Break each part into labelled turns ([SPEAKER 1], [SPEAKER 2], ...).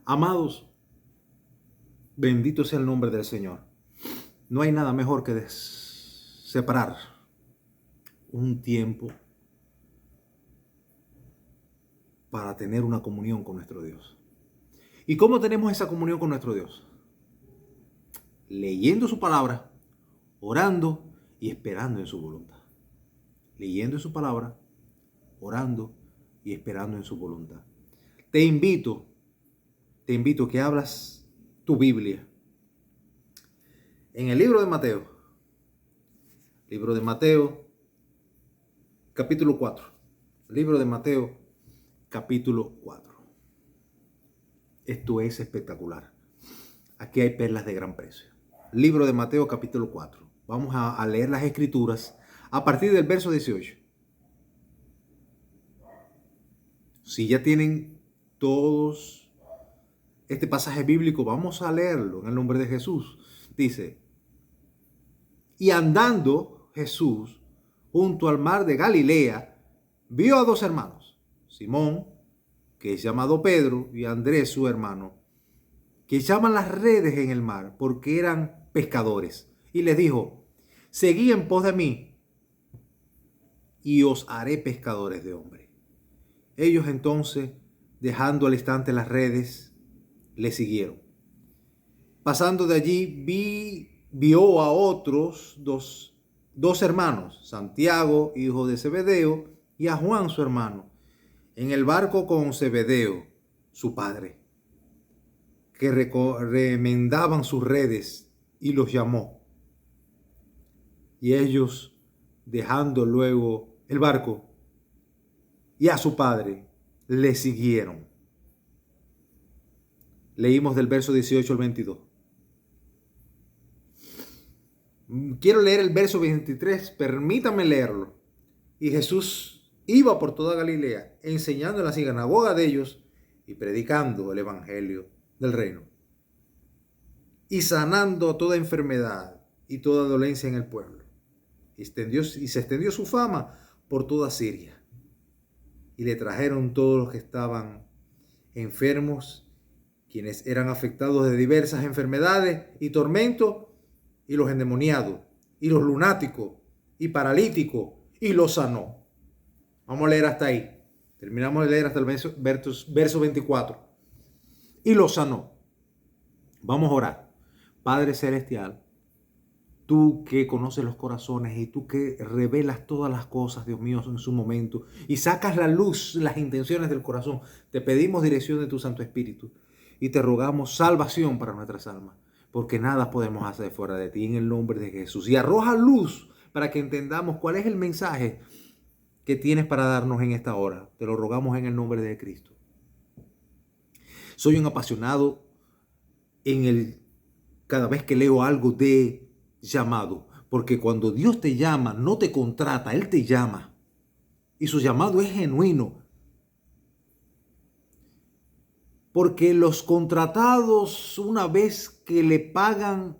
[SPEAKER 1] Amados, bendito sea el nombre del Señor. No hay nada mejor que separar un tiempo para tener una comunión con nuestro Dios. ¿Y cómo tenemos esa comunión con nuestro Dios? Leyendo su palabra, orando y esperando en su voluntad. Leyendo en su palabra, orando y esperando en su voluntad. Te invito a que abras tu Biblia en el libro de Mateo, capítulo 4. Libro de Mateo, capítulo 4. Esto es espectacular. Aquí hay perlas de gran precio. Libro de Mateo, capítulo 4. Vamos a leer las escrituras a partir del verso 18. Si ya tienen todos este pasaje bíblico, vamos a leerlo en el nombre de Jesús. Dice: y andando Jesús junto al mar de Galilea, vio a dos hermanos, Simón, que es llamado Pedro, y Andrés su hermano, que echaban las redes en el mar porque eran pescadores. Y les dijo: seguid en pos de mí y os haré pescadores de hombres. Ellos entonces, dejando al instante las redes, le siguieron. Pasando de allí, vio a otros dos hermanos, Santiago, hijo de Zebedeo, y a Juan, su hermano, en el barco con Zebedeo, su padre, que remendaban sus redes, y los llamó. Y ellos, dejando luego el barco y a su padre, le siguieron. Leímos del verso 18 al 22. Quiero leer el verso 23, permítame leerlo. Y Jesús iba por toda Galilea, enseñando en la sinagoga de ellos y predicando el evangelio del reino, y sanando toda enfermedad y toda dolencia en el pueblo. Y se extendió su fama por toda Siria. Y le trajeron todos los que estaban enfermos, quienes eran afectados de diversas enfermedades y tormentos, y los endemoniados, y los lunáticos, y paralíticos, y los sanó. Vamos a leer hasta ahí. Terminamos de leer hasta el verso 24. Y los sanó. Vamos a orar. Padre Celestial, tú que conoces los corazones y tú que revelas todas las cosas, Dios mío, en su momento, y sacas la luz, las intenciones del corazón, te pedimos dirección de tu Santo Espíritu y te rogamos salvación para nuestras almas, porque nada podemos hacer fuera de ti, en el nombre de Jesús. Y arroja luz para que entendamos cuál es el mensaje que tienes para darnos en esta hora. Te lo rogamos en el nombre de Cristo. Soy un apasionado cada vez que leo algo de llamado, porque cuando Dios te llama, no te contrata, Él te llama. Y su llamado es genuino. Porque los contratados, una vez que le pagan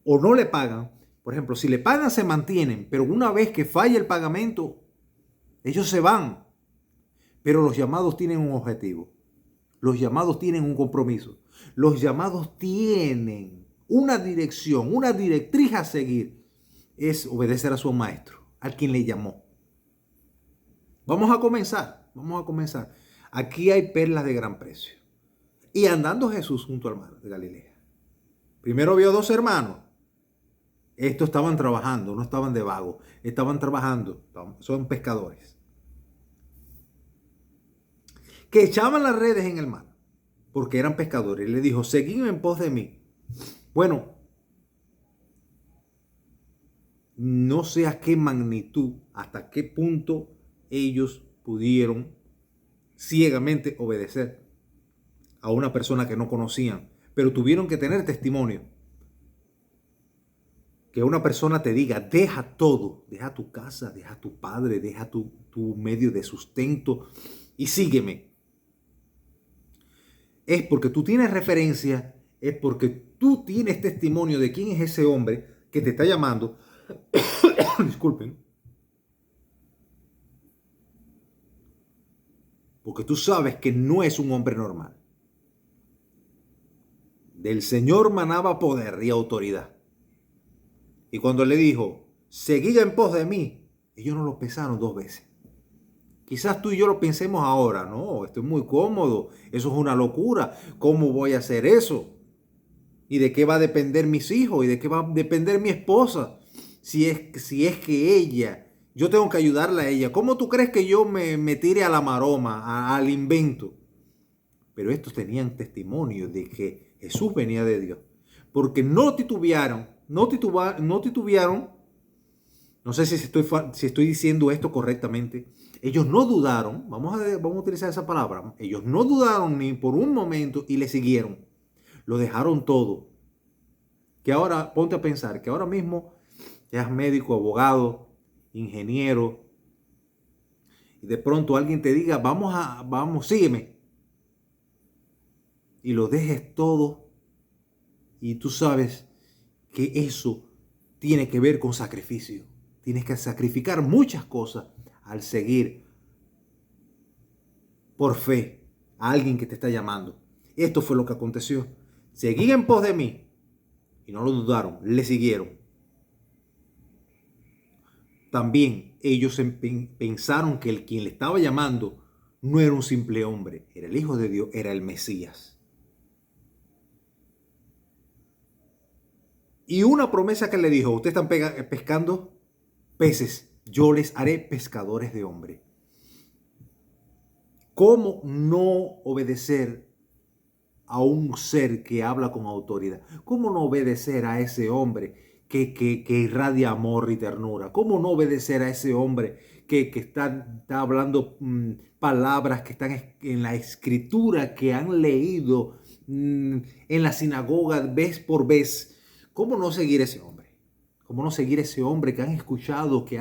[SPEAKER 1] o no le pagan, por ejemplo, si le pagan se mantienen, pero una vez que falla el pagamento, ellos se van. Pero los llamados tienen un objetivo. Los llamados tienen un compromiso. Los llamados tienen una dirección, una directriz a seguir. Es obedecer a su maestro, al quien le llamó. Vamos a comenzar. Aquí hay perlas de gran precio. Y andando Jesús junto al mar de Galilea. Primero vio dos hermanos. Estos estaban trabajando, no estaban de vago. Estaban trabajando, son pescadores. Que echaban las redes en el mar, porque eran pescadores. Y le dijo: seguid en pos de mí. Bueno, no sé a qué magnitud, hasta qué punto ellos pudieron ciegamente obedecer a una persona que no conocían, pero tuvieron que tener testimonio. Que una persona te diga: deja todo, deja tu casa, deja tu padre, deja tu medio de sustento y sígueme. Es porque tú tienes referencia, es porque tú tienes testimonio de quién es ese hombre que te está llamando. Disculpen. porque tú sabes que no es un hombre normal. Del Señor manaba poder y autoridad. Y cuando le dijo, seguid en pos de mí, ellos no lo pensaron dos veces. Quizás tú y yo lo pensemos ahora, no, estoy muy cómodo, eso es una locura, ¿cómo voy a hacer eso? ¿Y de qué va a depender mis hijos? ¿Y de qué va a depender mi esposa? Si es que yo tengo que ayudarla a ella, ¿cómo tú crees que yo me tire a la maroma, al invento? Pero estos tenían testimonio de que Jesús venía de Dios, porque no titubearon, no titubearon. No sé si estoy diciendo esto correctamente. Ellos no dudaron, vamos a utilizar esa palabra, ellos no dudaron ni por un momento y le siguieron. Lo dejaron todo. Que ahora, ponte a pensar, que ahora mismo seas médico, abogado, ingeniero, y de pronto alguien te diga, vamos, sígueme. Y lo dejes todo, y tú sabes que eso tiene que ver con sacrificio. Tienes que sacrificar muchas cosas al seguir por fe a alguien que te está llamando. Esto fue lo que aconteció. Seguí en pos de mí y no lo dudaron, le siguieron. También ellos pensaron que el quien le estaba llamando no era un simple hombre, era el Hijo de Dios, era el Mesías. Y una promesa que le dijo, ustedes están pescando peces, yo les haré pescadores de hombres. ¿Cómo no obedecer a un ser que habla con autoridad? ¿Cómo no obedecer a ese hombre que irradia amor y ternura? ¿Cómo no obedecer a ese hombre que está hablando palabras que están en la escritura, que han leído en la sinagoga vez por vez? ¿Cómo no seguir ese hombre? ¿Cómo no seguir ese hombre que han escuchado, que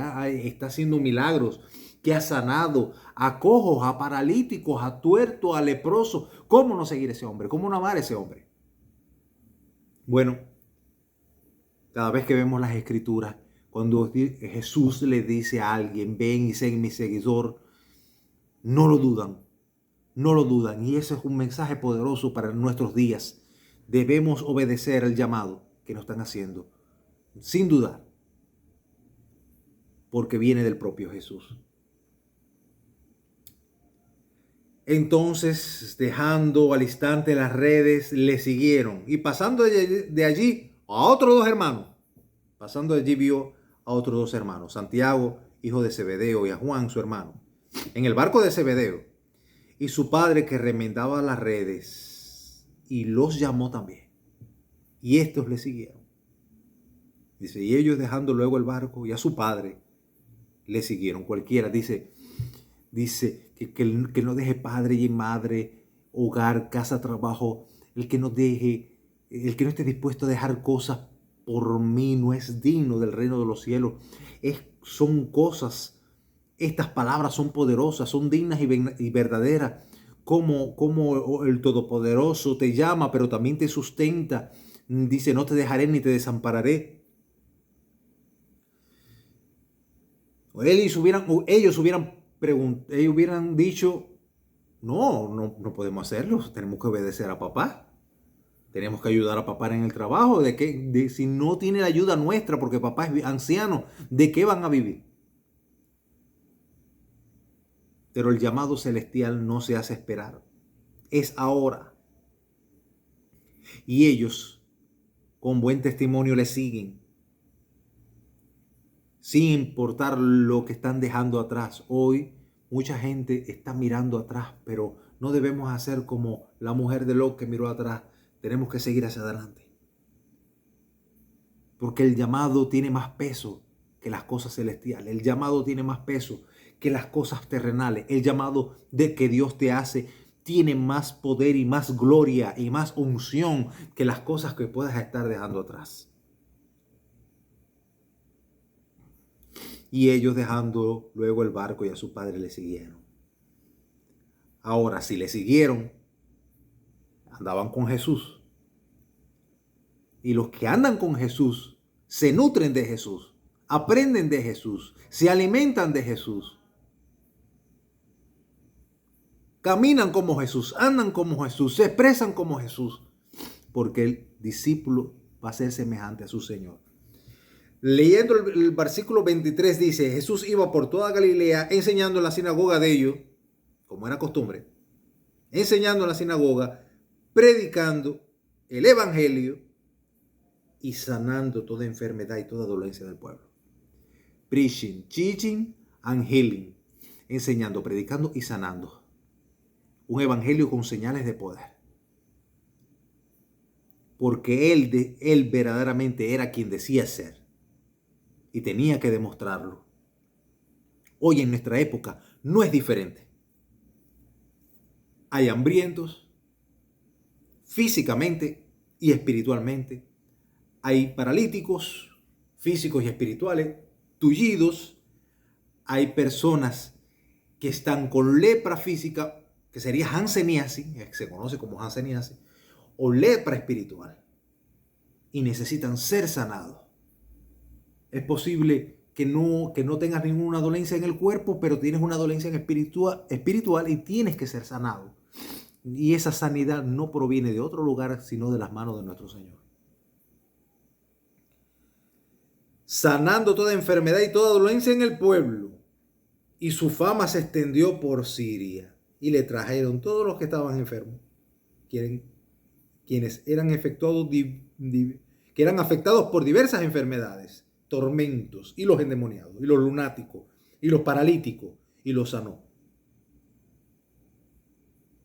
[SPEAKER 1] está haciendo milagros, que ha sanado a cojos, a paralíticos, a tuertos, a leprosos? ¿Cómo no seguir ese hombre? ¿Cómo no amar a ese hombre? Bueno, cada vez que vemos las escrituras, cuando Jesús le dice a alguien, ven y sé mi seguidor, no lo dudan, no lo dudan. Y ese es un mensaje poderoso para nuestros días. Debemos obedecer el llamado que nos están haciendo, sin dudar, porque viene del propio Jesús. Entonces, dejando al instante las redes, le siguieron. Y pasando de allí a otros dos hermanos. Pasando de allí vio a otros dos hermanos. Santiago, hijo de Zebedeo, y a Juan, su hermano. En el barco de Zebedeo. Y su padre que remendaba las redes. Y los llamó también. Y estos le siguieron. Dice, y ellos dejando luego el barco y a su padre le siguieron. Cualquiera dice que no deje padre y madre, hogar, casa, trabajo, el que no esté dispuesto a dejar cosas por mí no es digno del reino de los cielos. Son cosas, estas palabras son poderosas, son dignas y verdaderas. Como el Todopoderoso te llama, pero también te sustenta. Dice, no te dejaré ni te desampararé. Ellos hubieran dicho, no podemos hacerlo, tenemos que obedecer a papá. Tenemos que ayudar a papá en el trabajo. Si no tiene la ayuda nuestra, porque papá es anciano, ¿de qué van a vivir? Pero el llamado celestial no se hace esperar. Es ahora. Y ellos, con buen testimonio, le siguen. Sin importar lo que están dejando atrás. Hoy mucha gente está mirando atrás, pero no debemos hacer como la mujer de Lot que miró atrás. Tenemos que seguir hacia adelante. Porque el llamado tiene más peso que las cosas celestiales. El llamado tiene más peso que las cosas terrenales. El llamado de que Dios te hace tiene más poder y más gloria y más unción que las cosas que puedas estar dejando atrás. Y ellos dejando luego el barco y a su padre le siguieron. Ahora, si le siguieron, andaban con Jesús. Y los que andan con Jesús se nutren de Jesús, aprenden de Jesús, se alimentan de Jesús. caminan como Jesús, andan como Jesús, se expresan como Jesús, porque el discípulo va a ser semejante a su Señor. Leyendo el versículo 23 dice, Jesús iba por toda Galilea enseñando en la sinagoga de ellos, como era costumbre, enseñando en la sinagoga, predicando el evangelio y sanando toda enfermedad y toda dolencia del pueblo. Preaching, teaching and healing. Enseñando, predicando y sanando. Un evangelio con señales de poder. Porque él verdaderamente era quien decía ser. Y tenía que demostrarlo. Hoy en nuestra época no es diferente. Hay hambrientos, físicamente y espiritualmente. Hay paralíticos, físicos y espirituales, tullidos. Hay personas que están con lepra física, que sería hanseníasis, que se conoce como hanseníasis, o lepra espiritual, y necesitan ser sanados. Es posible que no tengas ninguna dolencia en el cuerpo, pero tienes una dolencia espiritual y tienes que ser sanado. Y esa sanidad no proviene de otro lugar, sino de las manos de nuestro Señor. Sanando toda enfermedad y toda dolencia en el pueblo. Y su fama se extendió por Siria. Y le trajeron todos los que estaban enfermos, quienes eran afectados por diversas enfermedades, tormentos, y los endemoniados, y los lunáticos, y los paralíticos, y los sanó.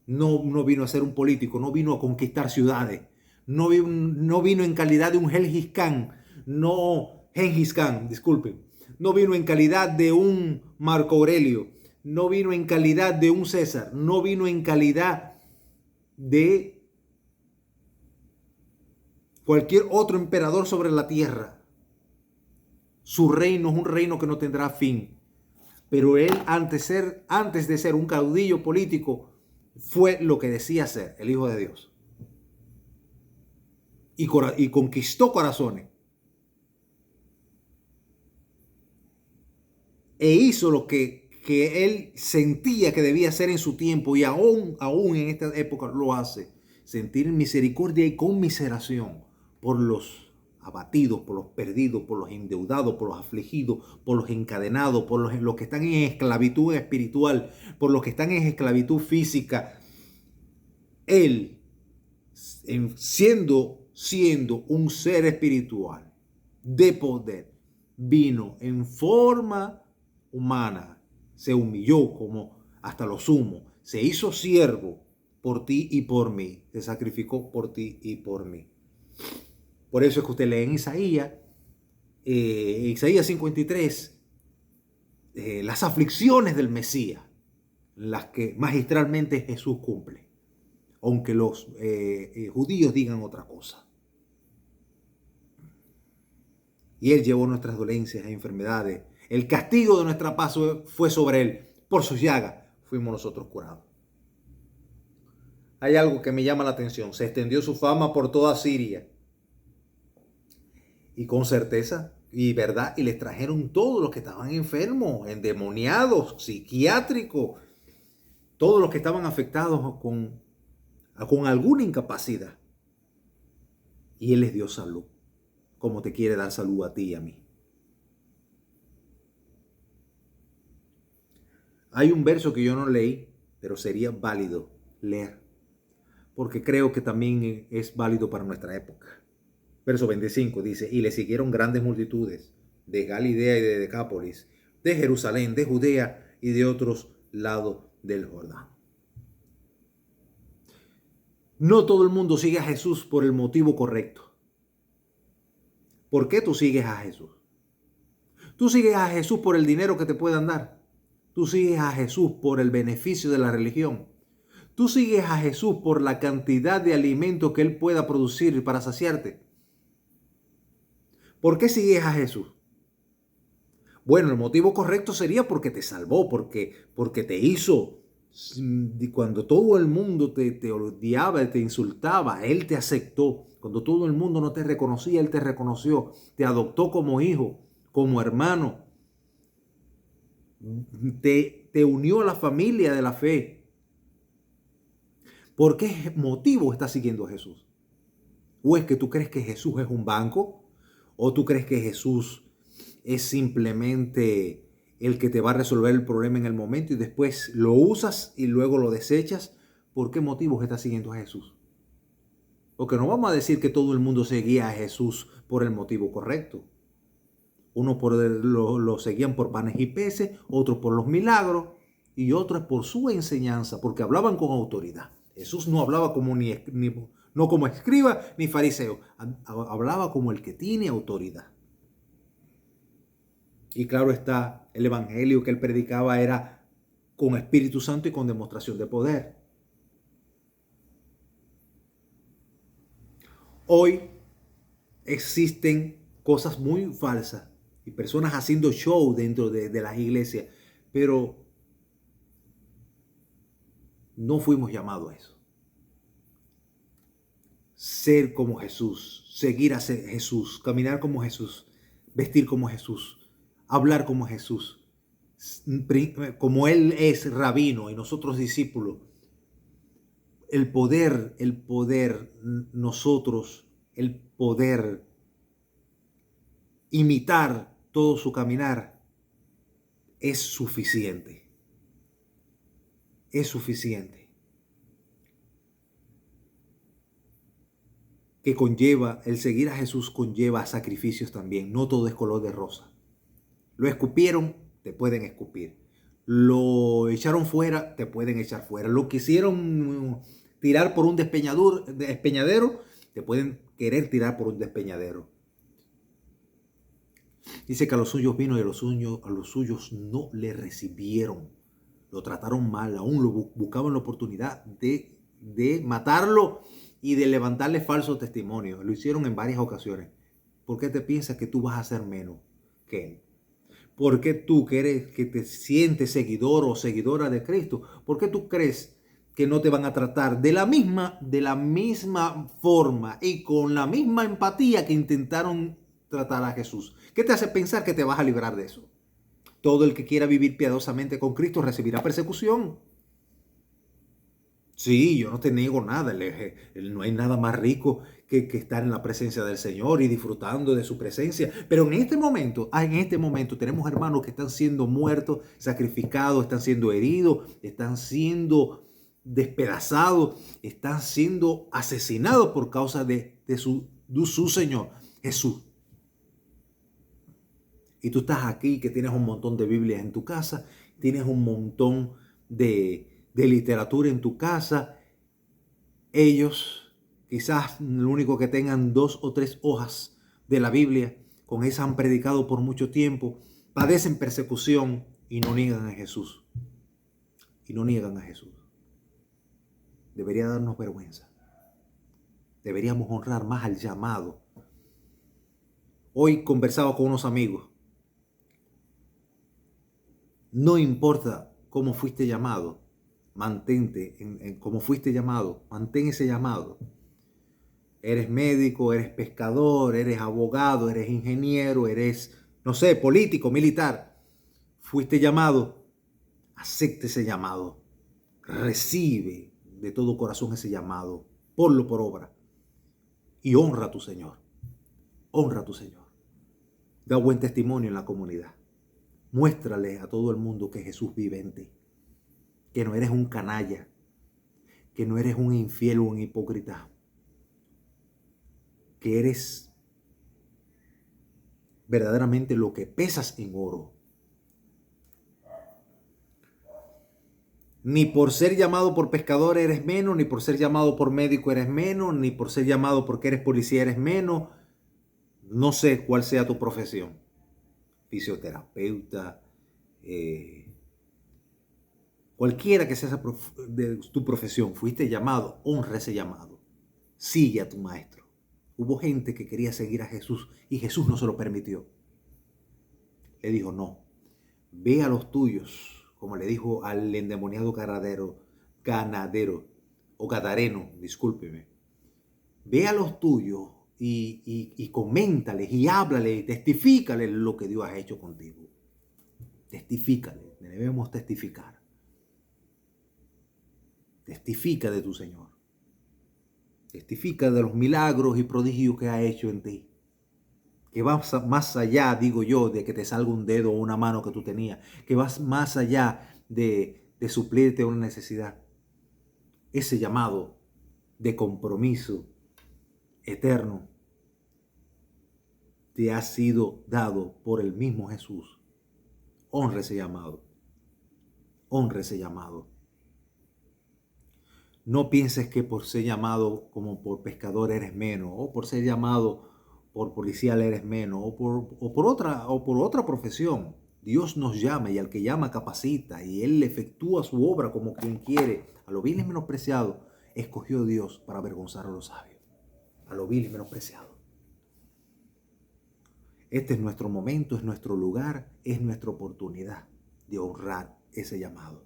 [SPEAKER 1] No vino a ser un político, no vino a conquistar ciudades, no vino en calidad de un Gengis Khan, no vino en calidad de un Marco Aurelio, no vino en calidad de un César, no vino en calidad de cualquier otro emperador sobre la tierra. Su reino es un reino que no tendrá fin. Pero él, antes de ser un caudillo político, fue lo que decía ser, el Hijo de Dios. Y conquistó corazones. E hizo lo que él sentía que debía hacer en su tiempo, y aún en esta época lo hace. Sentir misericordia y conmiseración por los abatidos, por los perdidos, por los endeudados, por los afligidos, por los encadenados, por los que están en esclavitud espiritual, por los que están en esclavitud física. Él, siendo un ser espiritual de poder, vino en forma humana, se humilló como hasta lo sumo, se hizo siervo por ti y por mí, se sacrificó por ti y por mí. Por eso es que usted lee en Isaías 53, las aflicciones del Mesías, las que magistralmente Jesús cumple, aunque los judíos digan otra cosa. Y Él llevó nuestras dolencias e enfermedades. El castigo de nuestra paz fue sobre Él. Por sus llagas fuimos nosotros curados. Hay algo que me llama la atención. Se extendió su fama por toda Siria. Y con certeza y verdad, y les trajeron todos los que estaban enfermos, endemoniados, psiquiátricos, todos los que estaban afectados con alguna incapacidad. Y Él les dio salud, como te quiere dar salud a ti y a mí. Hay un verso que yo no leí, pero sería válido leer, porque creo que también es válido para nuestra época. Verso 25 dice, y le siguieron grandes multitudes de Galilea y de Decápolis, de Jerusalén, de Judea y de otros lados del Jordán. No todo el mundo sigue a Jesús por el motivo correcto. ¿Por qué tú sigues a Jesús? Tú sigues a Jesús por el dinero que te puedan dar. Tú sigues a Jesús por el beneficio de la religión. Tú sigues a Jesús por la cantidad de alimento que Él pueda producir para saciarte. ¿Por qué sigues a Jesús? Bueno, el motivo correcto sería porque te salvó, porque te hizo. Cuando todo el mundo te odiaba, te insultaba, Él te aceptó. Cuando todo el mundo no te reconocía, Él te reconoció. Te adoptó como hijo, como hermano. Te unió a la familia de la fe. ¿Por qué motivo estás siguiendo a Jesús? ¿O es que tú crees que Jesús es un banco? ¿O tú crees que Jesús es simplemente el que te va a resolver el problema en el momento y después lo usas y luego lo desechas? ¿Por qué motivos estás siguiendo a Jesús? Porque no vamos a decir que todo el mundo seguía a Jesús por el motivo correcto. Uno lo seguían por panes y peces, otros por los milagros y otros por su enseñanza, porque hablaban con autoridad. Jesús no hablaba como no como escriba ni fariseo, hablaba como el que tiene autoridad. Y claro está, el evangelio que él predicaba era con Espíritu Santo y con demostración de poder. Hoy existen cosas muy falsas y personas haciendo show dentro de las iglesias, pero no fuimos llamados a eso. Ser como Jesús, seguir a Jesús, caminar como Jesús, vestir como Jesús, hablar como Jesús, como Él es rabino y nosotros discípulos. El poder, nosotros, el poder imitar todo su caminar es suficiente. Es suficiente. Que conlleva, el seguir a Jesús conlleva sacrificios también. No todo es color de rosa. Lo escupieron, te pueden escupir. Lo echaron fuera, te pueden echar fuera. Lo quisieron tirar por un despeñadero, te pueden querer tirar por un despeñadero. Dice que a los suyos vino y a los suyos no le recibieron. Lo trataron mal, aún lo buscaban la oportunidad de matarlo y de levantarle falsos testimonios. Lo hicieron en varias ocasiones. ¿Por qué te piensas que tú vas a ser menos que él? ¿Por qué tú que te sientes seguidor o seguidora de Cristo? ¿Por qué tú crees que no te van a tratar de la misma forma y con la misma empatía que intentaron tratar a Jesús? ¿Qué te hace pensar que te vas a librar de eso? Todo el que quiera vivir piadosamente con Cristo recibirá persecución. Sí, yo no te niego nada. No hay nada más rico que estar en la presencia del Señor y disfrutando de su presencia. Pero en este momento tenemos hermanos que están siendo muertos, sacrificados, están siendo heridos, están siendo despedazados, están siendo asesinados por causa de su Señor, Jesús. Y tú estás aquí que tienes un montón de Biblias en tu casa, tienes un montón de literatura en tu casa. Ellos quizás lo único que tengan 2 o 3 hojas de la Biblia, con esa han predicado por mucho tiempo, padecen persecución y no niegan a Jesús. Y no niegan a Jesús. Debería darnos vergüenza. Deberíamos honrar más al llamado. Hoy conversaba con unos amigos. No importa cómo fuiste llamado, mantente en cómo fuiste llamado, mantén ese llamado. Eres médico, eres pescador, eres abogado, eres ingeniero, eres, no sé, político, militar. Fuiste llamado, acepte ese llamado. Recibe de todo corazón ese llamado. Ponlo por obra. Y honra a tu Señor. Honra a tu Señor. Da buen testimonio en la comunidad. Muéstrale a todo el mundo que Jesús vive en ti. Que no eres un canalla. Que no eres un infiel o un hipócrita. Que eres verdaderamente lo que pesas en oro. Ni por ser llamado por pescador eres menos, ni por ser llamado por médico eres menos, ni por ser llamado porque eres policía eres menos. No sé cuál sea tu profesión. Fisioterapeuta, cualquiera que sea de tu profesión, fuiste llamado, honra ese llamado. Sigue a tu maestro. Hubo gente que quería seguir a Jesús y Jesús no se lo permitió. Le dijo, no, ve a los tuyos, como le dijo al endemoniado ganadero o gadareno, discúlpeme. Ve a los tuyos y coméntales y háblales y testifícales lo que Dios ha hecho contigo. Testifícales, debemos testificar. Testifica de tu Señor. Testifica de los milagros y prodigios que ha hecho en ti. Que vas más allá, digo yo, de que te salga un dedo o una mano que tú tenías. Que vas más allá de suplirte una necesidad. Ese llamado de compromiso eterno te ha sido dado por el mismo Jesús. Honra ese llamado. Honra ese llamado. No pienses que por ser llamado como por pescador eres menos, o por ser llamado por policial eres menos, o por otra profesión. Dios nos llama y al que llama capacita y Él efectúa su obra como quien quiere. A lo vil y menospreciado escogió Dios para avergonzar a los sabios. A lo vil y menospreciado. Este es nuestro momento, es nuestro lugar, es nuestra oportunidad de honrar ese llamado.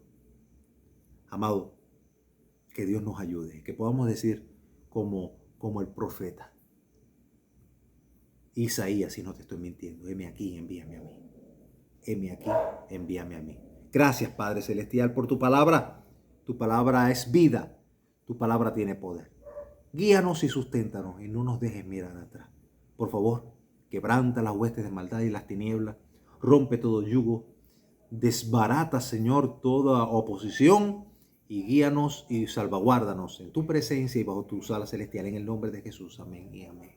[SPEAKER 1] Amado, que Dios nos ayude, que podamos decir como el profeta Isaías, si no te estoy mintiendo: heme aquí, envíame a mí. Heme aquí, envíame a mí. Gracias, Padre Celestial, por tu palabra. Tu palabra es vida. Tu palabra tiene poder. Guíanos y susténtanos y no nos dejes mirar atrás. Por favor, quebranta las huestes de maldad y las tinieblas. Rompe todo yugo. Desbarata, Señor, toda oposición. Y guíanos y salvaguárdanos en tu presencia y bajo tu sala celestial. En el nombre de Jesús. Amén y amén.